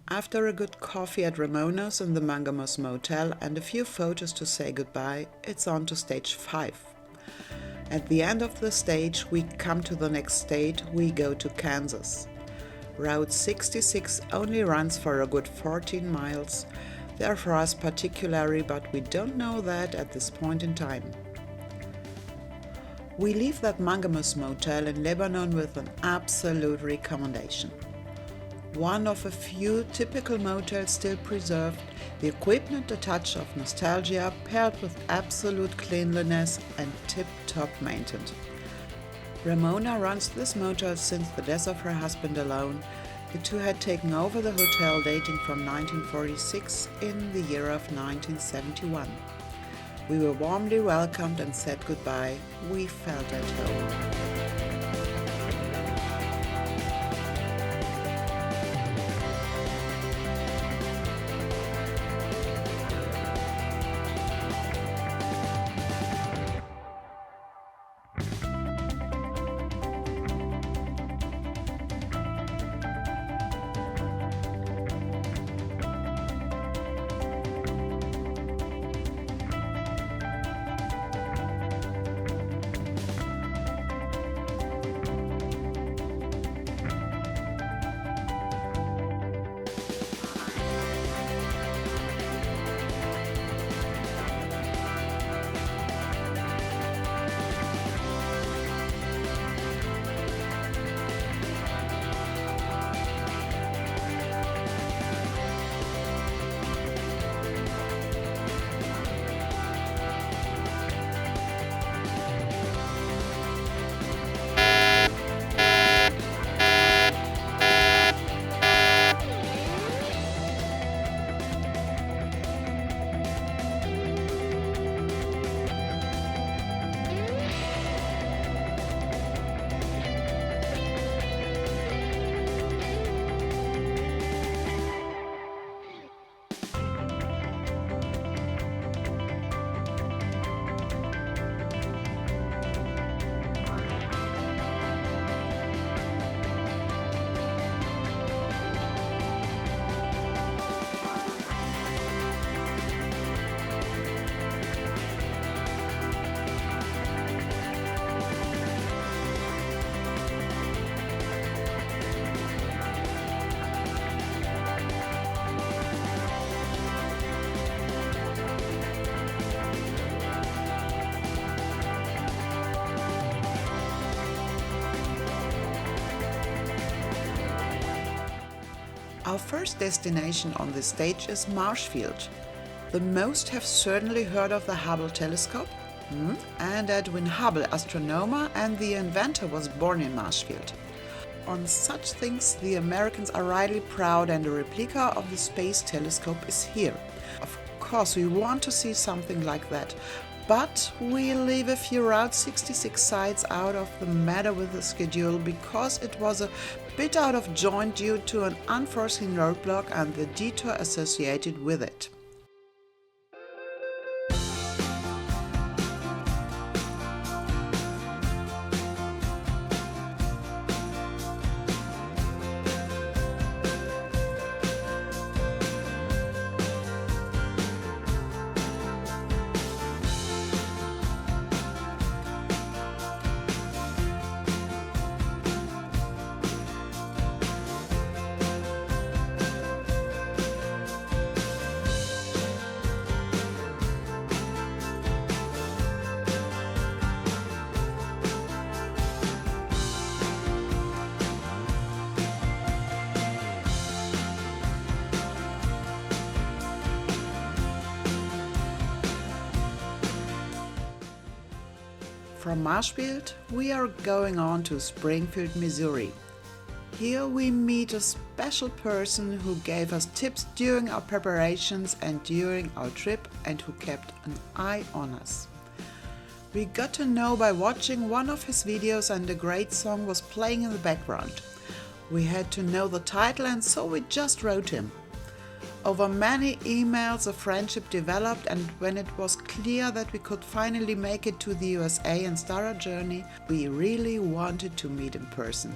After a good coffee at Ramona's in the Mangamus Motel and a few photos to say goodbye, it's on to stage 5. At the end of the stage, we come to the next state, we go to Kansas. Route 66 only runs for a good 14 miles. They are for us particularly, but we don't know that at this point in time. We leave that Mangamus Motel in Lebanon with an absolute recommendation. One of a few typical motels still preserved, the equipment a touch of nostalgia paired with absolute cleanliness and tip-top maintenance. Ramona runs this motel since the death of her husband alone. The two had taken over the hotel dating from 1946 in the year of 1971. We were warmly welcomed and said goodbye. We felt at home. Our first destination on this stage is Marshfield. The most have certainly heard of the Hubble telescope, and Edwin Hubble, astronomer and the inventor, was born in Marshfield. On such things, the Americans are rightly proud, and a replica of the space telescope is here. Of course, we want to see something like that, but we leave a few Route 66 sites out of the matter with the schedule because it was a bit out of joint due to an unforeseen roadblock and the detour associated with it. From Marshfield, we are going on to Springfield, Missouri. Here we meet a special person who gave us tips during our preparations and during our trip and who kept an eye on us. We got to know by watching one of his videos and a great song was playing in the background. We had to know the title and so we just wrote him. Over many emails, a friendship developed, and when it was clear that we could finally make it to the USA and start our journey, we really wanted to meet in person.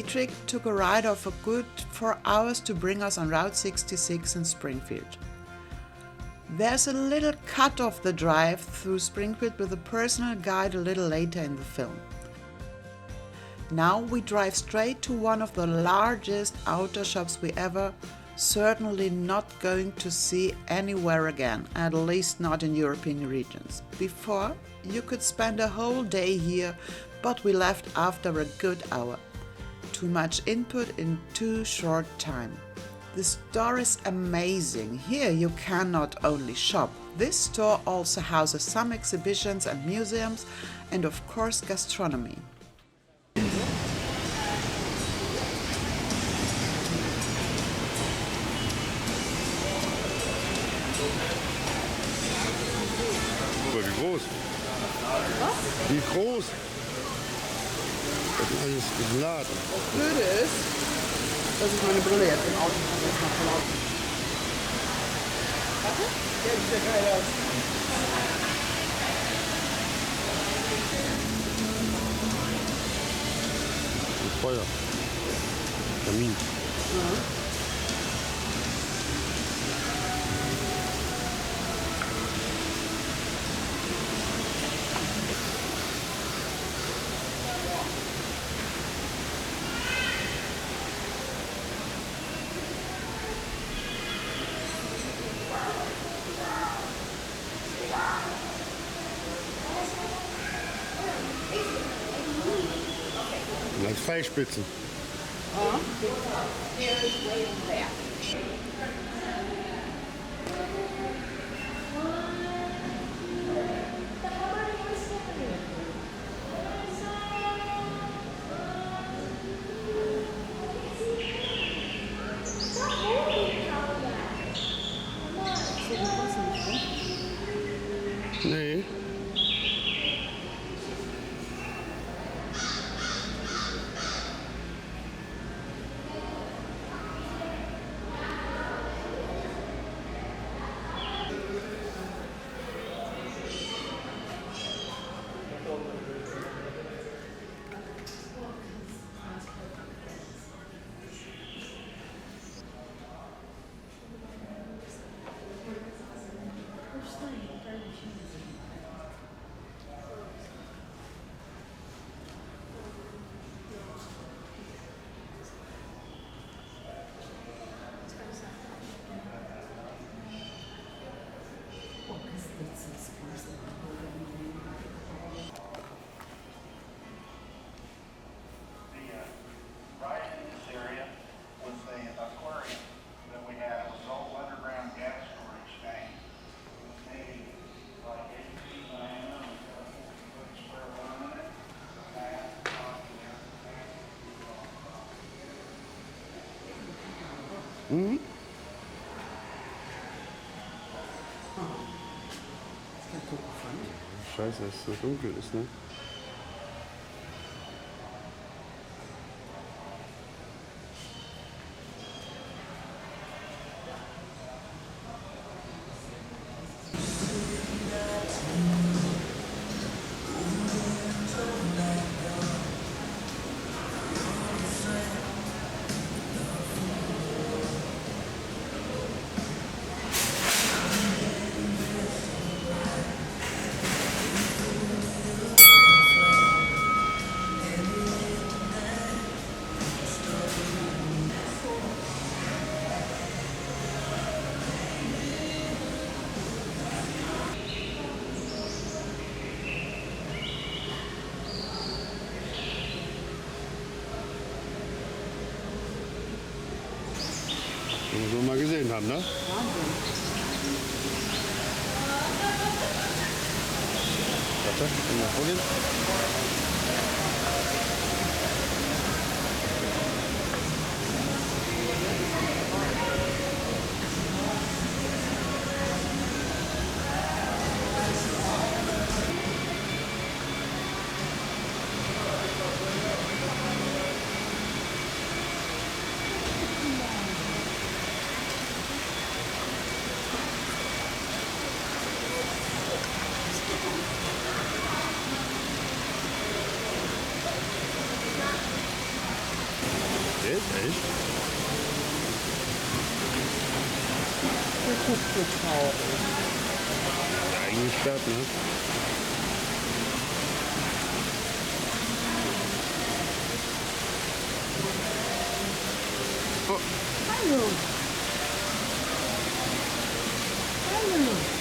Dietrich took a ride of a good 4 hours to bring us on Route 66 in Springfield. There's a little cut of the drive through Springfield with a personal guide a little later in the film. Now we drive straight to one of the largest outdoor shops we ever, certainly not going to see anywhere again, at least not in European regions. Before, you could spend a whole day here, but we left after a good hour. Too much input in too short time. The store is amazing. Here you can not only shop. This store also houses some exhibitions and museums, and of course gastronomy. Wie groß? Was? Wie groß? Das ist alles geladen. Das Blöde ist, dass ich meine Brille jetzt im Auto vergessen habe. Warte? Ja, sieht ja geil aus. Ein Feuer. Kamin. Ja. Und als Pfeilspitzen. Nee. Mhm. Scheiße, dass es so dunkel ist, ne? Was wir mal gesehen haben, ne? Wahnsinn. Warte, können wir vorgehen? Echt? Das ist so traurig. Eingesperrt, ne? Oh, Hallo. Hallo.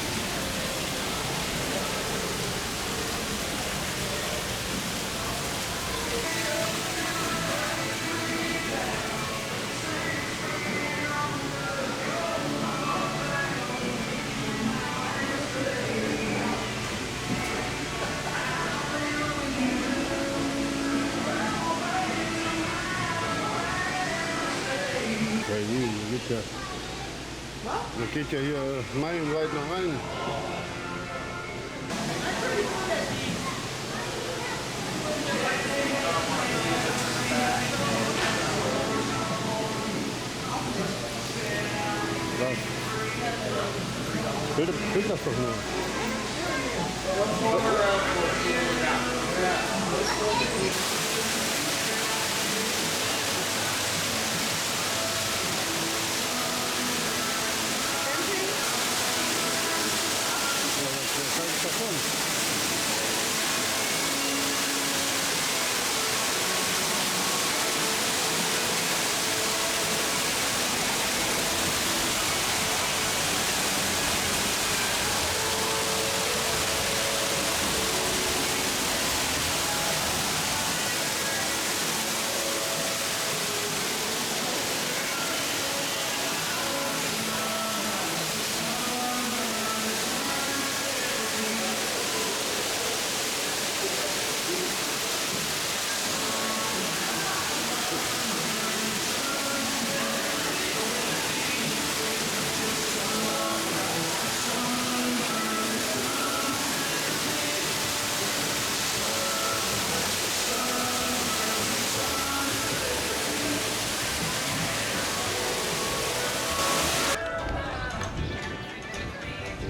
ja, hier geht ja. Das geht ja hier meilenweit nach rein. Was? Film das doch nur. Ja, was soll ich davon?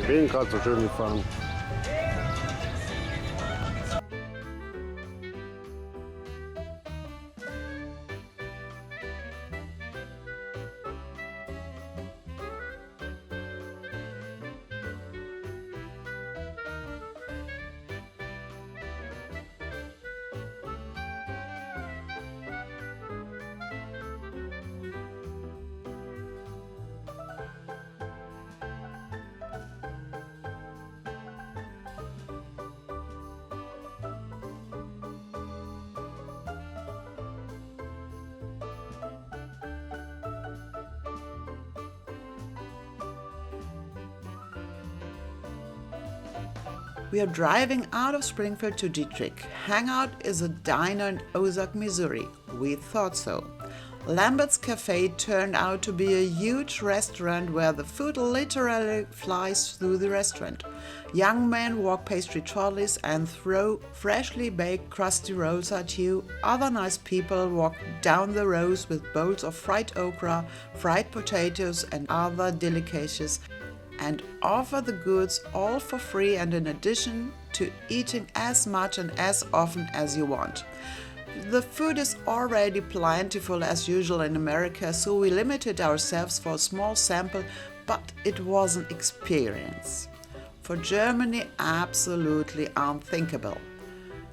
Ich bin gerade so schön gefahren. We are driving out of Springfield to Dietrich. Hangout is a diner in Ozark, Missouri. We thought so. Lambert's Cafe turned out to be a huge restaurant where the food literally flies through the restaurant. Young men walk pastry trolleys and throw freshly baked crusty rolls at you. Other nice people walk down the rows with bowls of fried okra, fried potatoes and other delicacies and offer the goods all for free and in addition to eating as much and as often as you want. The food is already plentiful as usual in America, so we limited ourselves for a small sample, but it was an experience. For Germany, absolutely unthinkable.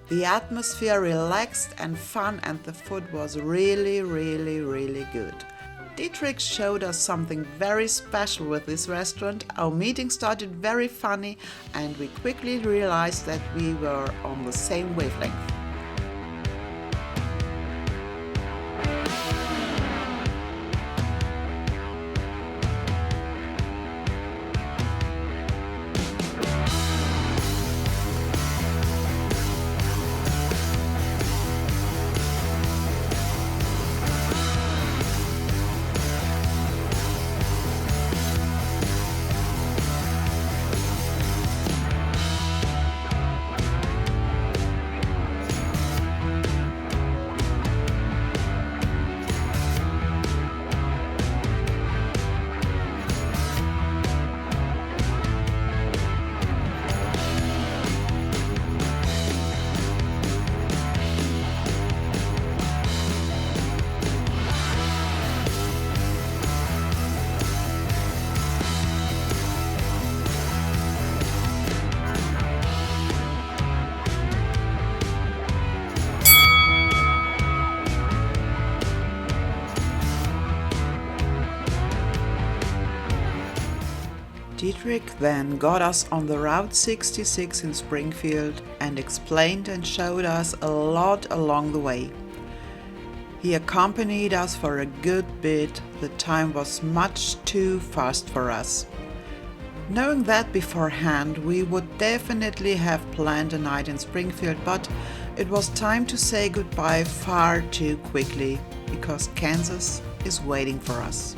The atmosphere relaxed and fun and the food was really good. Dietrich showed us something very special with this restaurant. Our meeting started very funny and we quickly realized that we were on the same wavelength. Patrick then got us on the Route 66 in Springfield and explained and showed us a lot along the way. He accompanied us for a good bit. The time was much too fast for us. Knowing that beforehand, we would definitely have planned a night in Springfield, but it was time to say goodbye far too quickly because Kansas is waiting for us.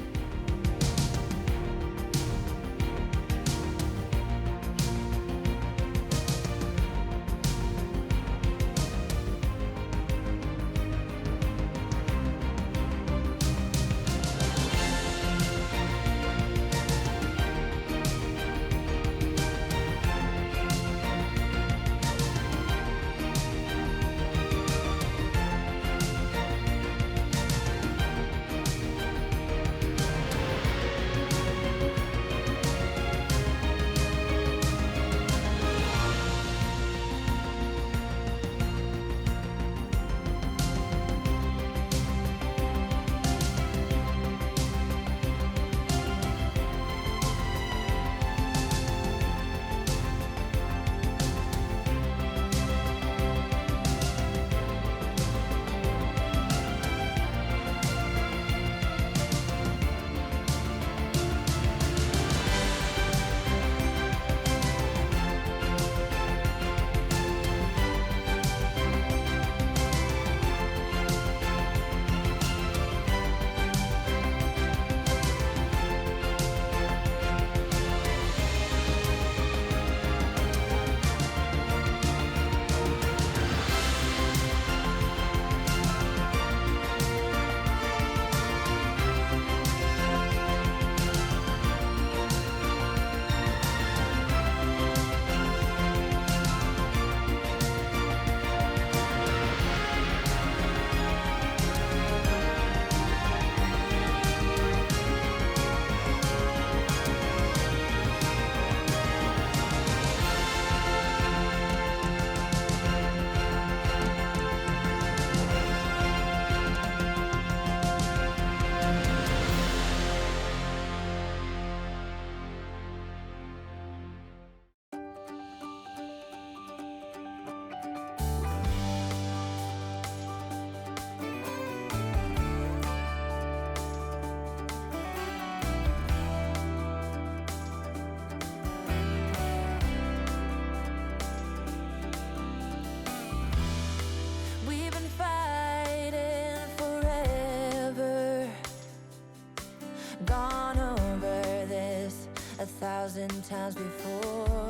Gone over this 1,000 times before.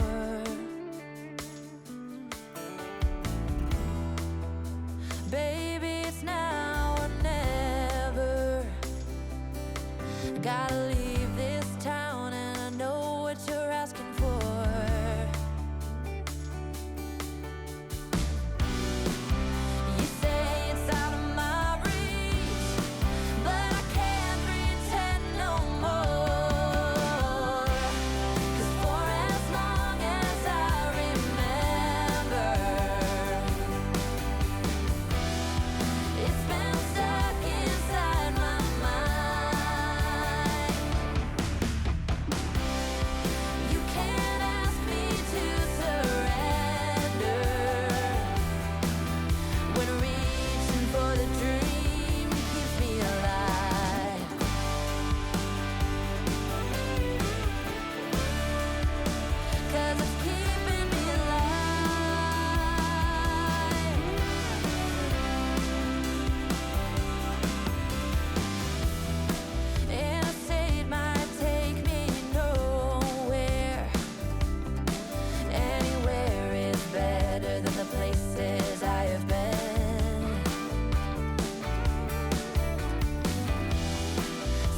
Baby, it's now or never. Gotta leave this town and I know what you're asking for. You say it's out of my reach, but I can't pretend no more. 'Cause for as long as I remember, it's been stuck inside my mind. You can't ask me to surrender when reaching for the dream keeps me alive. 'Cause it's keeping me alive. Interstate might take me nowhere. Anywhere is better than the places I have been.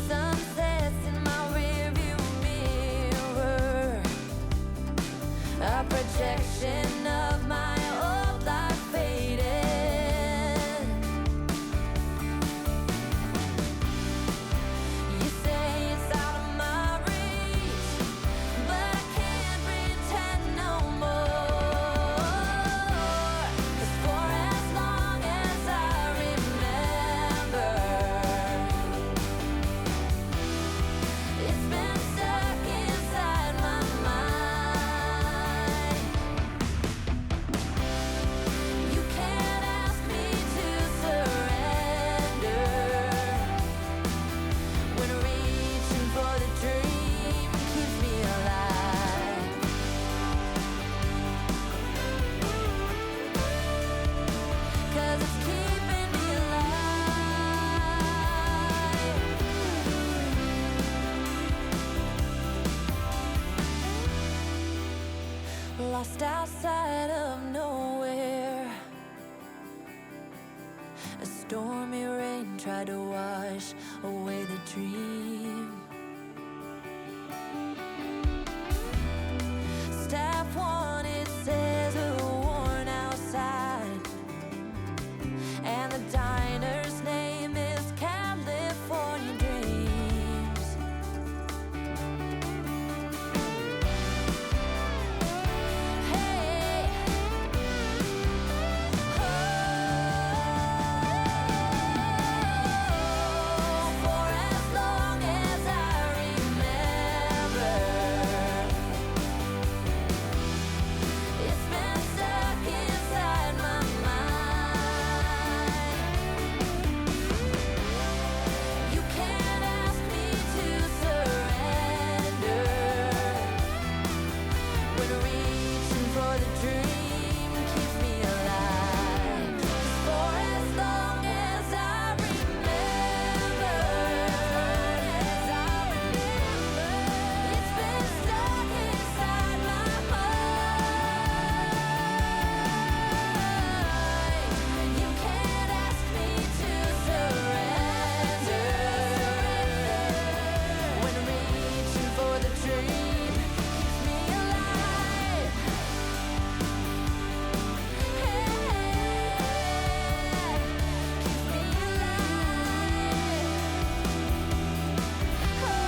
Sunsets in my rearview mirror, a projection of my old life fading. You say it's out of my reach, but I can't pretend no more. 'Cause for as long as I remember, it's been stuck inside my mind. lost outside of nowhere. A stormy rain tried to wash away the dream. Staff wanted says a worn outside, and the diner's name is California Dreams. Hey, for as long as I remember, it's been stuck inside my mind. You can't ask me to surrender when reaching for the dream keeps me alive. For as long as I remember, it's been stuck inside my mind. You can't ask me to surrender when reaching for the dream keeps me alive. Keeps me alive. For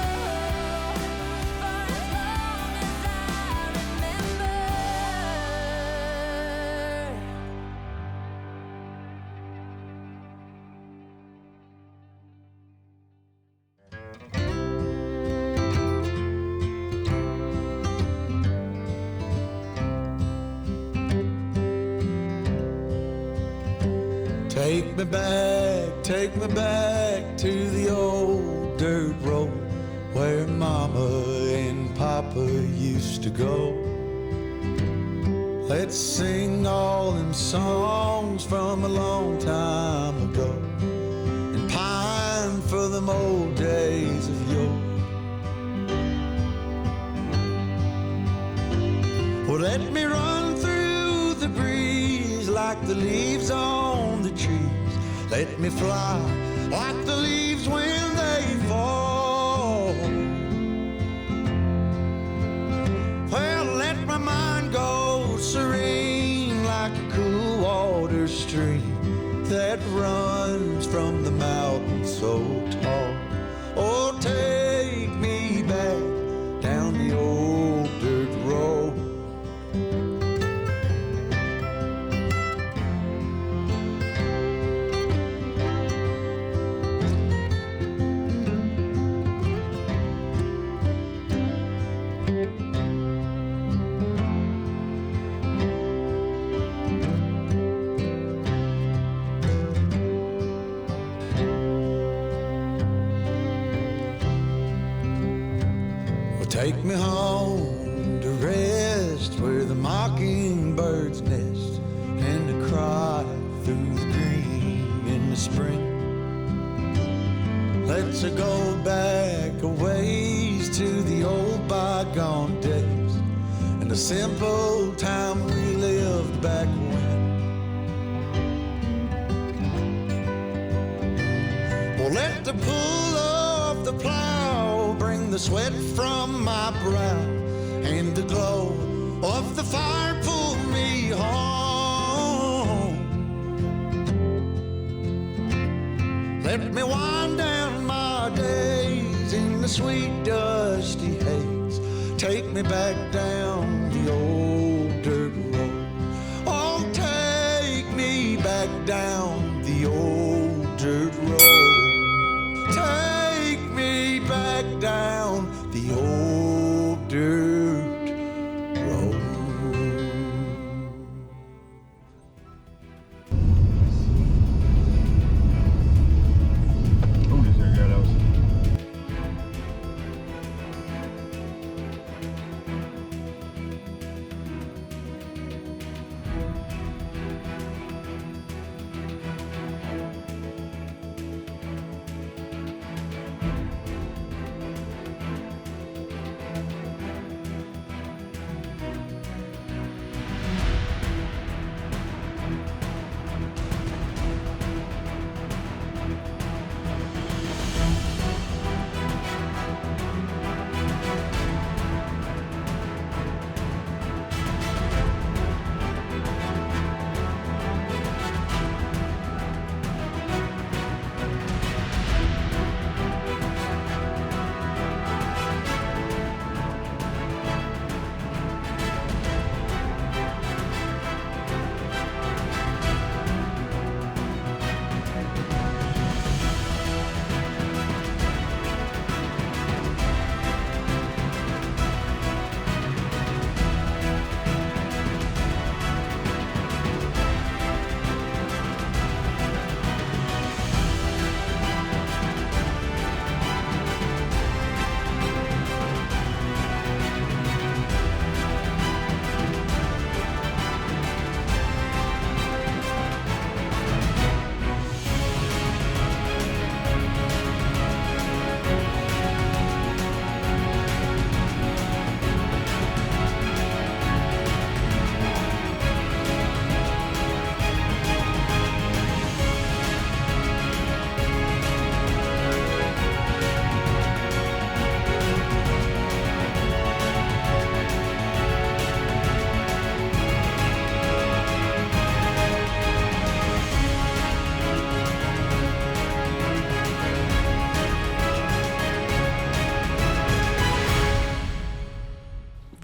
as long as I remember. Take me back to the old dirt road where Mama and Papa used to go. Let's sing all them songs from a long time ago and pine for them old days of yore. Well, let me run through the breeze like the leaves on the trees. Let me fly like the leaves when they fall. Well, let my mind go serene like a cool water stream that runs from the mountain so tall. Oh, take me back down the old dirt road. Take me home to rest where the mockingbirds nest and to cry through the green in the spring. Let's go back a ways to the old bygone days and the simple time we lived back when. Well, let the pull of the plow bring the sweat from my brow and the glow of the fire pull me home. Let me wind down my days in the sweet dusty haze. Take me back down the old dirt road. Oh, take me back down the old dirt road. Take me back down the old dirt road.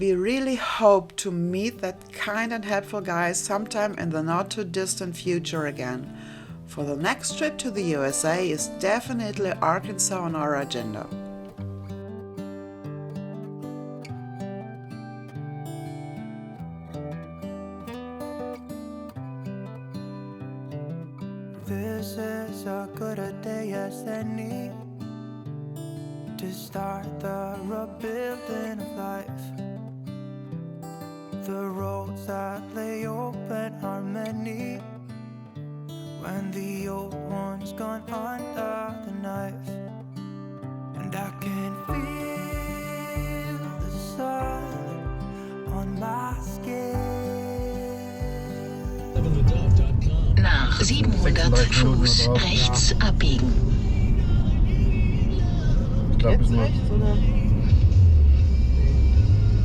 we really hope to meet that kind and helpful guy sometime in the not too distant future again. For the next trip to the USA is definitely Arkansas on our agenda. This is a good a day as any to start the rebuilding of life. The roads that lay open are many when the old one's gone under the knife. And I can feel the sun on my skin. Nach 700 Fuß rechts abbiegen. Ich glaube, es macht. Rechts, oder?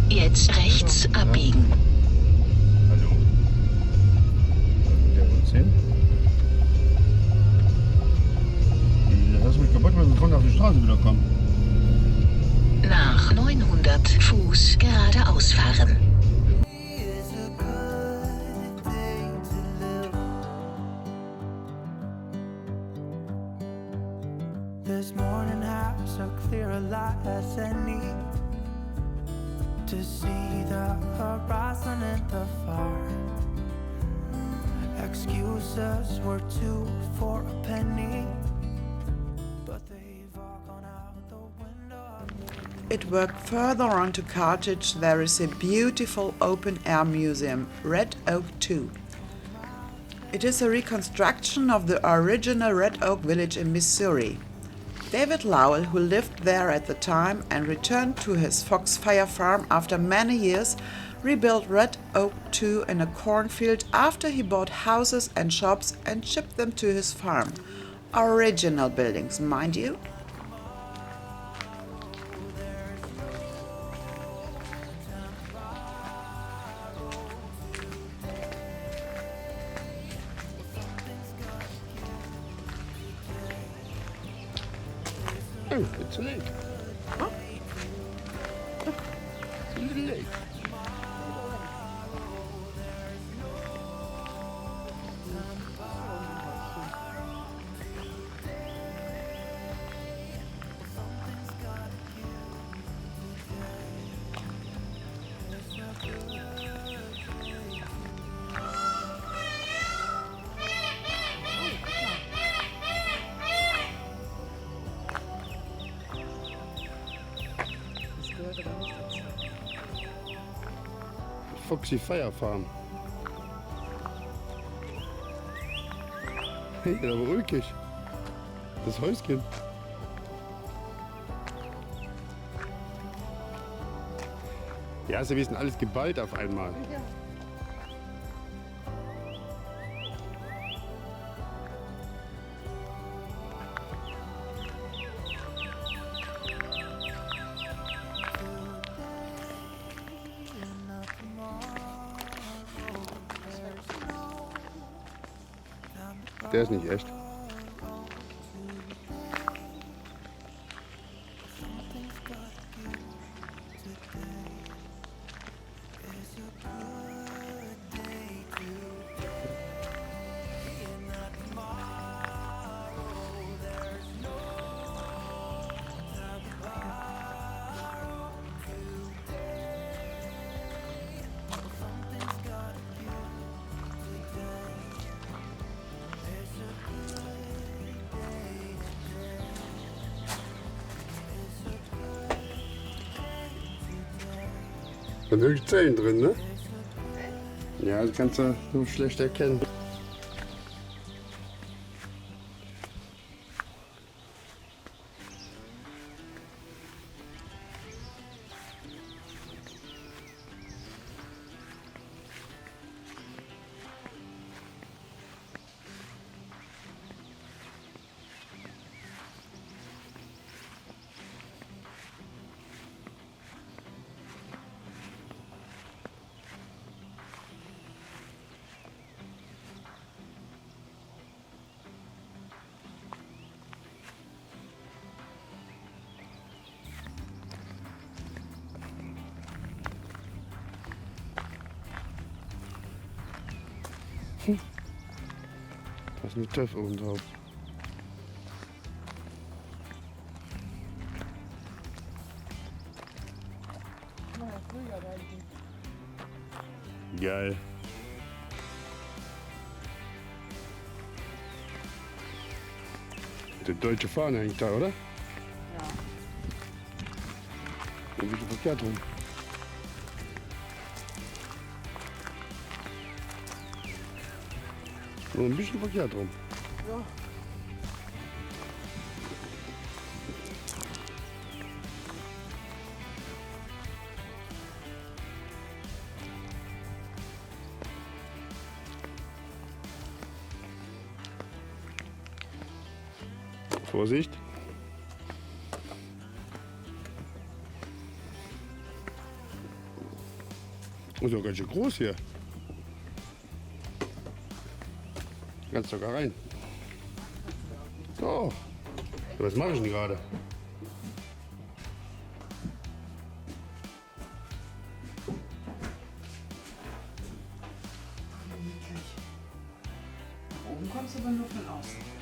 Jetzt rechts abbiegen. Hallo. Der wird sehen. Lass mich kaputt, wenn wir von auf die Straße wieder kommen. Nach 900 Fuß geradeaus fahren. It's a good day to live. This morning has a clearer light as any to see the horizon in the far. Excuses were 2 for a penny, but they've all gone out the window. It worked further on to Carthage. There is a beautiful open-air museum, Red Oak 2. It is a reconstruction of the original Red Oak village in Missouri. David Lowell, who lived there at the time and returned to his Foxfire farm after many years, rebuilt Red Oak 2 in a cornfield after he bought houses and shops and shipped them to his farm. Original buildings, mind you. Oh, it's a lake. Huh? It's a little lake. Foxy Fire Farm. Hey, aber ruhig. Das Häuschen. Ja, sie wissen alles geballt auf einmal. Der ist nicht echt. Da sind wirklich Zellen drin, ne? Ja, das kannst du nur schlecht erkennen. Da ist eine TÜV oben drauf. Geil. Die deutsche Fahne hängt da, oder? Ja. Ein bisschen verkehrt rum. Nur ein bisschen verkehrt rum. Ja. Vorsicht. Ist doch ganz schön groß hier. Ganz sogar rein. Oh. Was mache ich denn gerade? Oben kommst du aber nur von außen.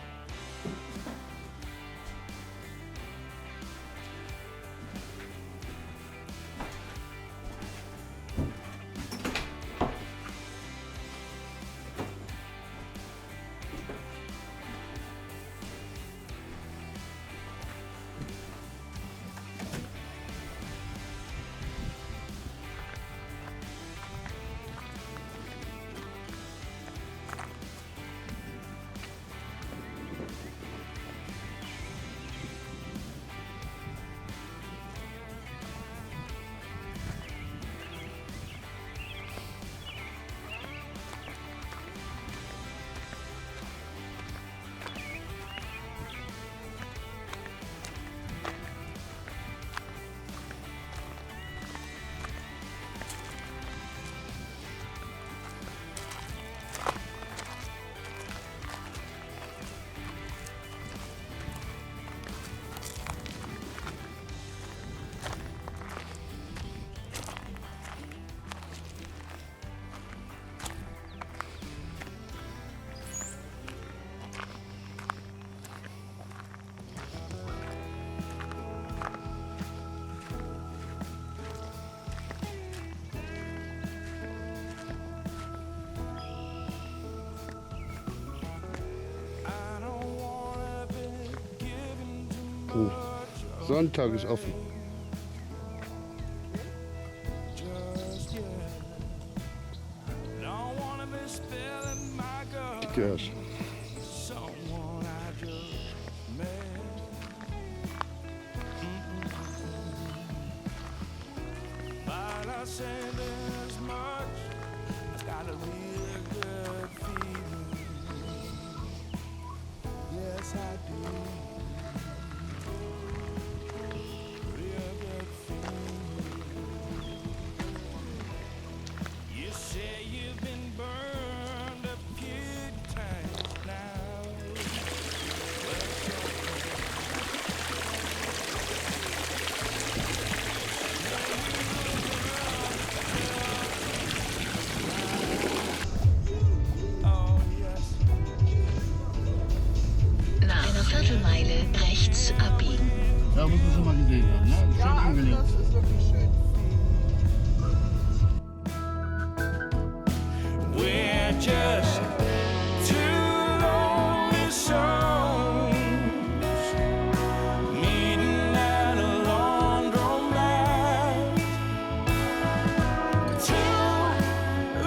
Oh. Sonntag ist offen. Yes. Nach einer Viertelmeile rechts abbiegen. Ja, muss man schon mal gesehen haben, ne? Schön Ja, also angelegt. das ist wirklich schön. We're just two lonely souls meeting at a laundromat. Two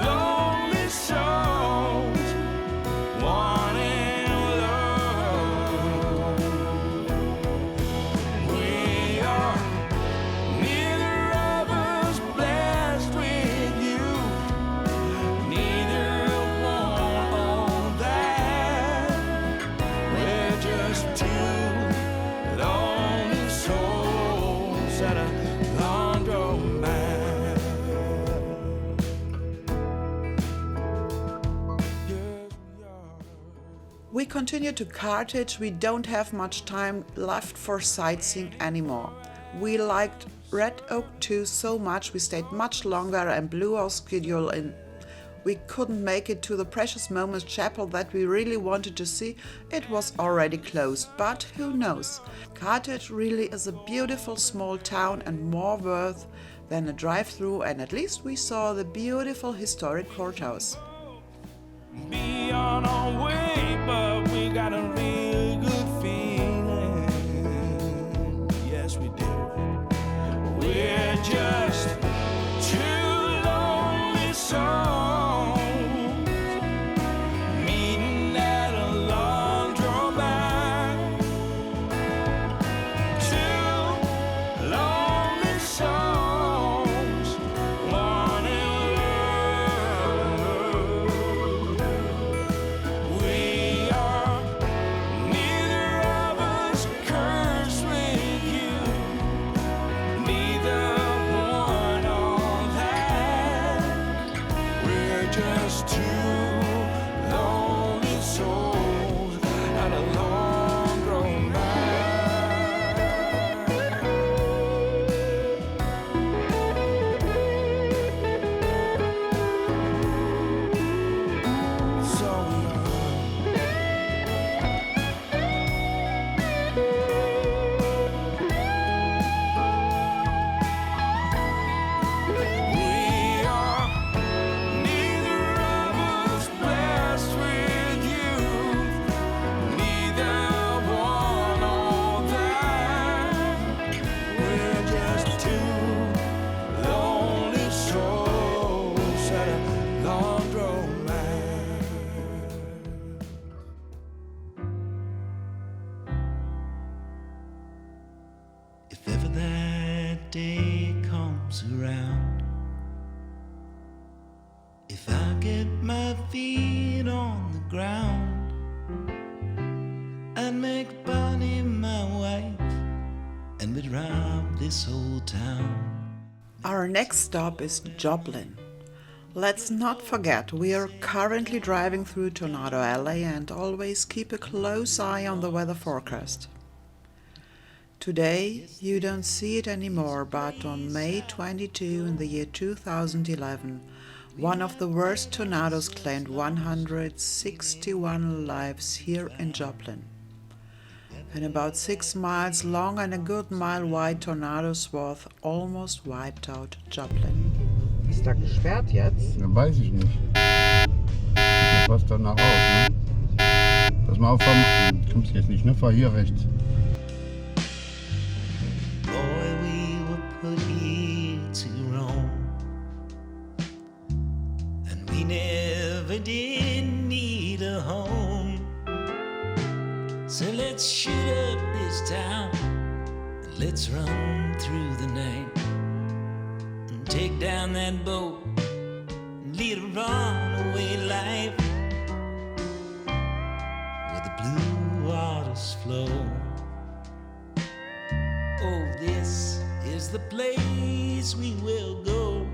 lonely souls wanting love. We are neither of us blessed with you. Neither want all that. We're just two lonely souls at a laundromat. Yes, we are. We continue to Carthage. We don't have much time left for sightseeing anymore. We liked Red Oak 2 so much we stayed much longer and blew our schedule in we couldn't make it to the Precious Moments Chapel that we really wanted to see. It was already closed, but who knows? Carthage really is a beautiful small town and more worth than a drive-through, and at least we saw the beautiful historic courthouse. Be on our way, but we got a real good feeling. Yes, we do. We're just two lonely souls meeting at a laundromat. Two lonely souls wanting love. We are neither of us cursed with you. Neither one all that. We're just two lonely souls at a laundromat. So we are neither of us blessed with you, neither one all that. We're just two lonely souls at a laundromat. If ever that day comes around, if I get my feet on the ground, I'd make Bonnie my wife, and we'd rob this whole town. Our next stop is Joplin. Let's not forget, we are currently driving through Tornado Alley and always keep a close eye on the weather forecast. Today, you don't see it anymore, but on May 22 in the year 2011, one of the worst tornadoes claimed 161 lives here in Joplin. An about 6 miles long and a good mile wide tornado swath almost wiped out Joplin. Ist da gesperrt jetzt? Ja, weiß ich nicht. Sieht was danach aus, ne? Pass mal auf, du kommst jetzt nicht, ne? Fahr hier rechts. Boy, we were put here to roam, and we never did need a home. So let's shoot up this town, and let's run through the night, and take down that boat, and lead a runaway life, where the blue waters flow. Oh, this is the place we will go,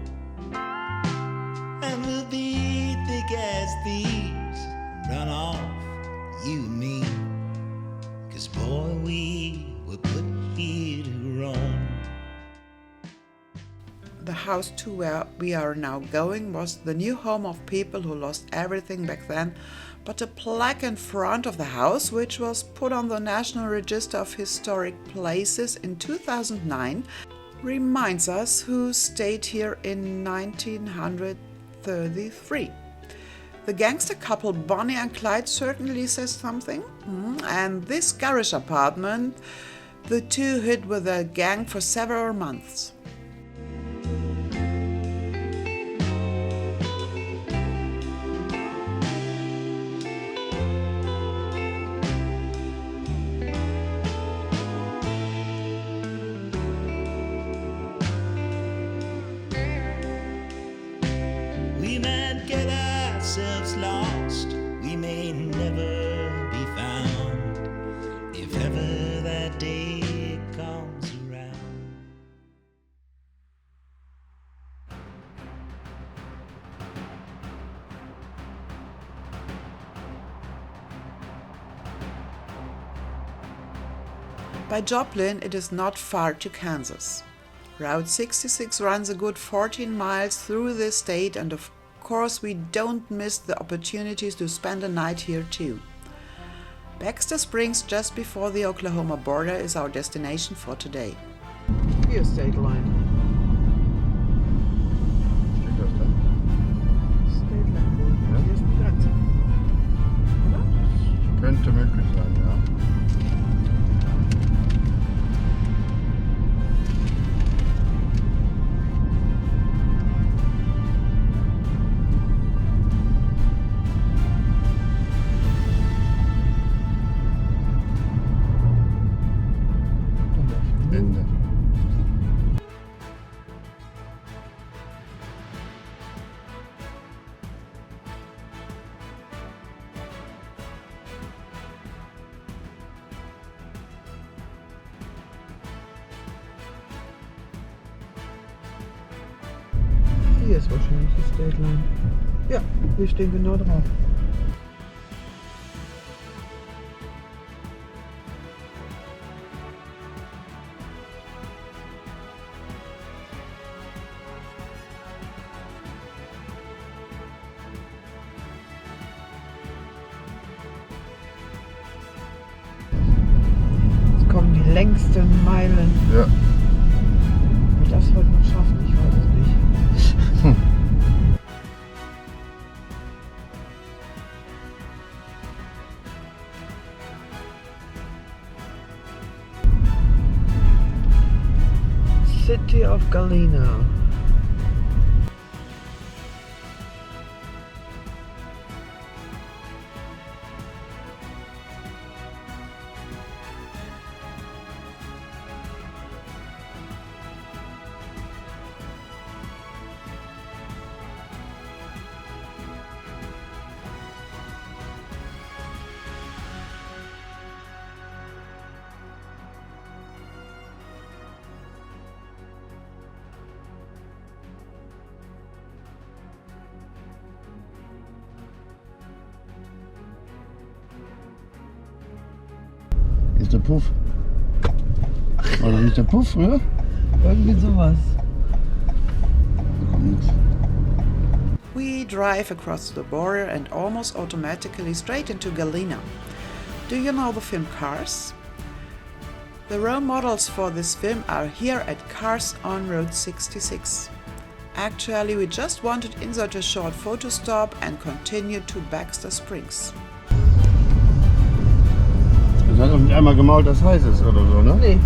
and we'll be thick as thieves, run off, you and me, 'cause boy, we were put here to roam. The house to where we are now going was the new home of people who lost everything back then, but a plaque in front of the house, which was put on the National Register of Historic Places in 2009, reminds us who stayed here in 1933. The gangster couple Bonnie and Clyde certainly says something. And this garage apartment, the two hid with a gang for several months. We might get ourselves lost, we may never be found, if ever that day comes around. By Joplin, it is not far to Kansas. Route 66 runs a good 14 miles through the state, and of course we don't miss the opportunities to spend a night here too. Baxter Springs, just before the Oklahoma border, is our destination for today. Hier ist State Line. Steht das da? State Line wohl. Hier ist die Grenze. Oder? Könnte möglich sein, ja. Ende. Hier ist wahrscheinlich die State Line. Ja, wir stehen genau drauf. Jetzt kommen die längsten Meilen. Ja. Ob wir das heute noch schaffen, ich weiß es nicht. City of Galena. Ist der Puff? Oder wie ist der Puff, oder? Irgendwie sowas. Und We drive across the border and almost automatically straight into Galena. Do you know the film Cars? The role models for this film are here at Cars on Route 66. Actually, we just wanted to insert a short photo stop and continue to Baxter Springs. das hat auch nicht einmal gemalt, dass heiß ist oder so, ne? Nee.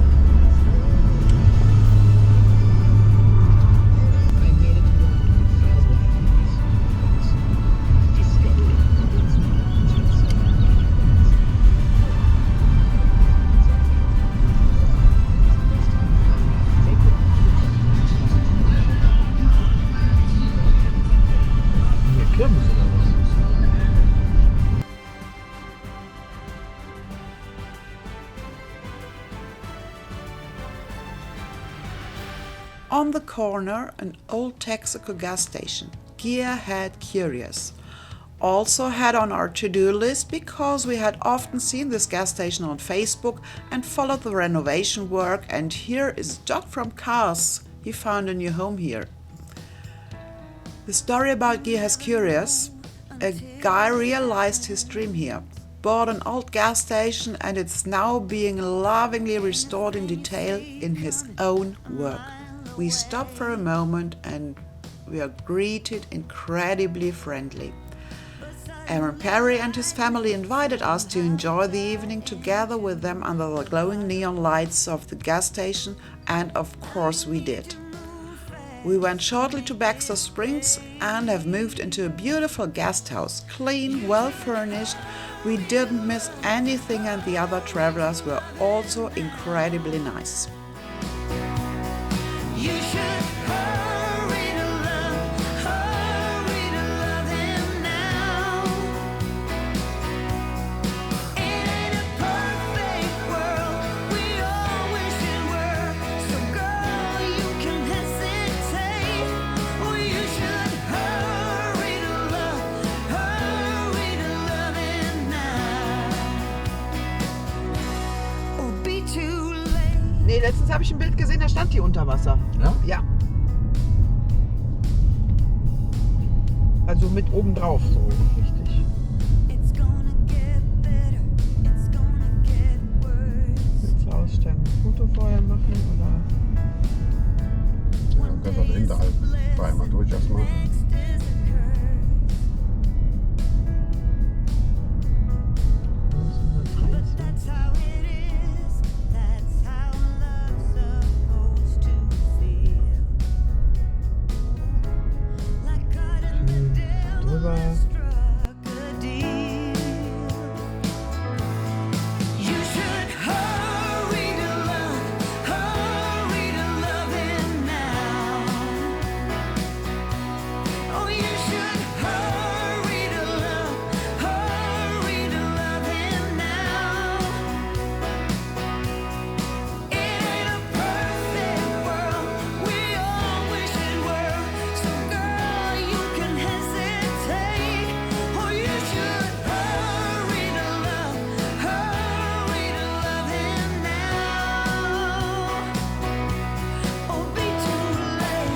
Hier Kirmes oder was? On the corner, an old Texaco gas station, Gearhead Curious. Also had on our to-do list because we had often seen this gas station on Facebook and followed the renovation work, and here is Doc from Cars. He found a new home here. The story about Gearhead Curious: a guy realized his dream here, bought an old gas station, and it's now being lovingly restored in detail in his own work. We stop for a moment and we are greeted incredibly friendly. Aaron Perry and his family invited us to enjoy the evening together with them under the glowing neon lights of the gas station, and of course we did. We went shortly to Baxter Springs and have moved into a beautiful guest house, clean, well furnished. We didn't miss anything, and the other travelers were also incredibly nice. You should hurry to love him now. It ain't a perfect world, we all wish it were. So girl, you can hesitate, or you should hurry to love him now. Or be too late. Nee, letztens habe ich ein Bild gesehen, da stand die unter Wasser. Ja? Ja. Also mit oben drauf so, richtig. It's gonna get better, it's gonna get worse. Willst du aussteigen, ein Foto vorher machen oder? Ja, dann kannst du dahinter halt dreimal durch erstmal. Next is a curse. 1913. That's how it is, that's how love's supposed to feel. Like cutting the devil Drüber. struck a deal. You should hurry to love him now. Oh, you should hurry to love him now. It ain't a perfect world, we all wish it were. So girl, you can hesitate, or you should hurry to love him now. Or be too late.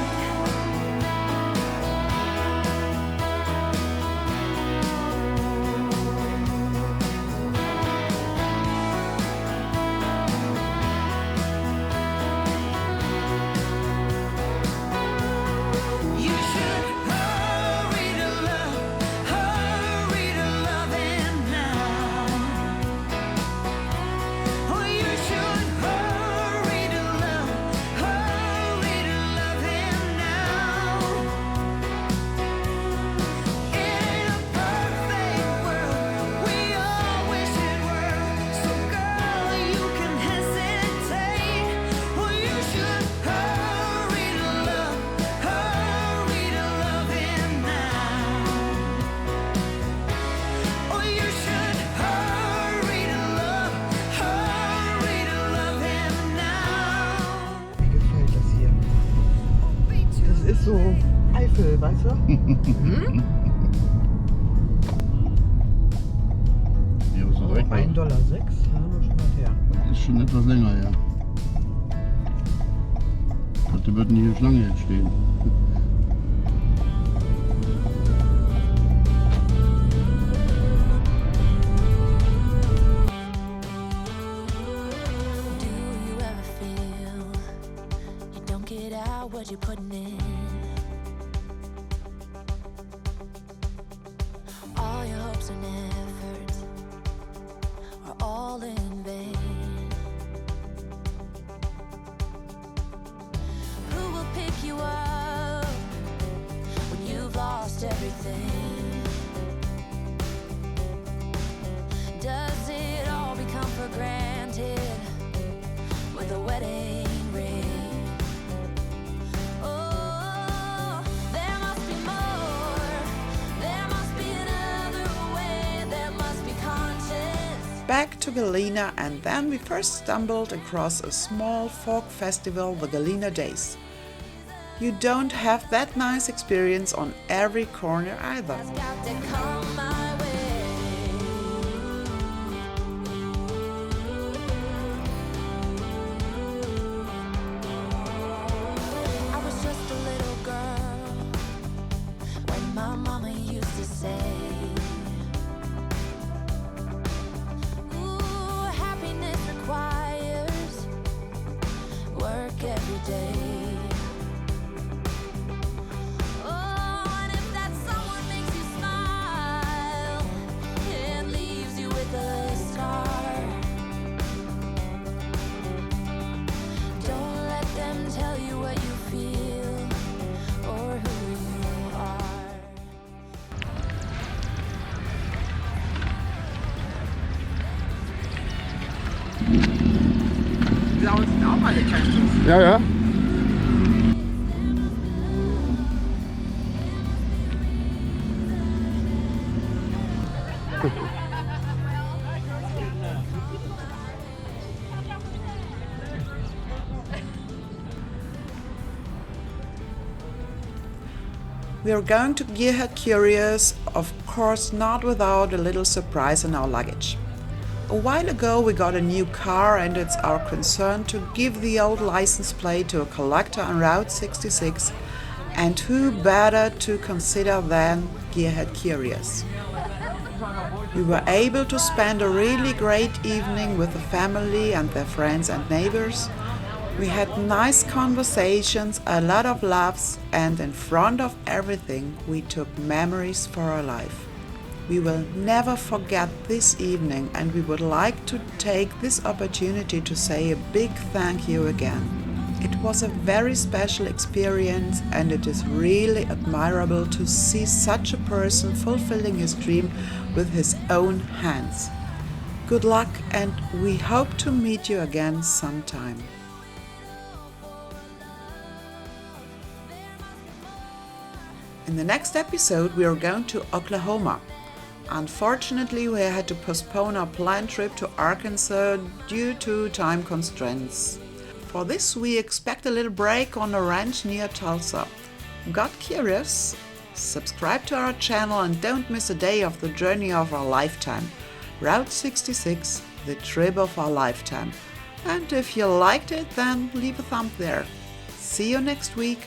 You should hurry to love him now. Oh, you should hurry to love him now. It ain't a perfect world, we all wish it were. So girl, you can hesitate, or you should hurry to love him now. Or you should hurry to love him now. Mir gefällt das hier. Das ist so Eifel, weißt du? Hier ist es direkt. $1,06 $6, ja, noch schon mal her. Das ist schon etwas länger her. Da würden hier Schlange jetzt stehen. Do you ever feel you don't get out what you're putting in? All your hopes and efforts are all in vain. Who will pick you up when you've lost everything? Does it all become for granted with a wedding ring? Oh, there must be more. There must be another way. There must be conscience. Back to Galena, and then we first stumbled across a small folk festival, the Galena Days. You don't have that nice experience on every corner either. Got to come my way. I was just a little girl when my mama used to say, ooh, happiness requires work every day. Oh, and if that someone makes you smile and leaves you with a scar, don't let them tell you what you feel or who you are. Blauen sind auch alle Kantos. Ja, ja. We are going to Gearhead Curious, of course not without a little surprise in our luggage. A while ago we got a new car and it's our concern to give the old license plate to a collector on Route 66 And who better to consider than Gearhead Curious? We were able to spend a really great evening with the family and their friends and neighbors. We had nice conversations, a lot of laughs, and in front of everything, we took memories for our life. We will never forget this evening, and we would like to take this opportunity to say a big thank you again. It was a very special experience, and it is really admirable to see such a person fulfilling his dream with his own hands. Good luck, and we hope to meet you again sometime. In the next episode, we are going to Oklahoma. Unfortunately, we had to postpone our planned trip to Arkansas due to time constraints. For this, we expect a little break on a ranch near Tulsa. Got curious? Subscribe to our channel and don't miss a day of the journey of our lifetime. Route 66, the trip of our lifetime. And if you liked it, then leave a thumb there. See you next week.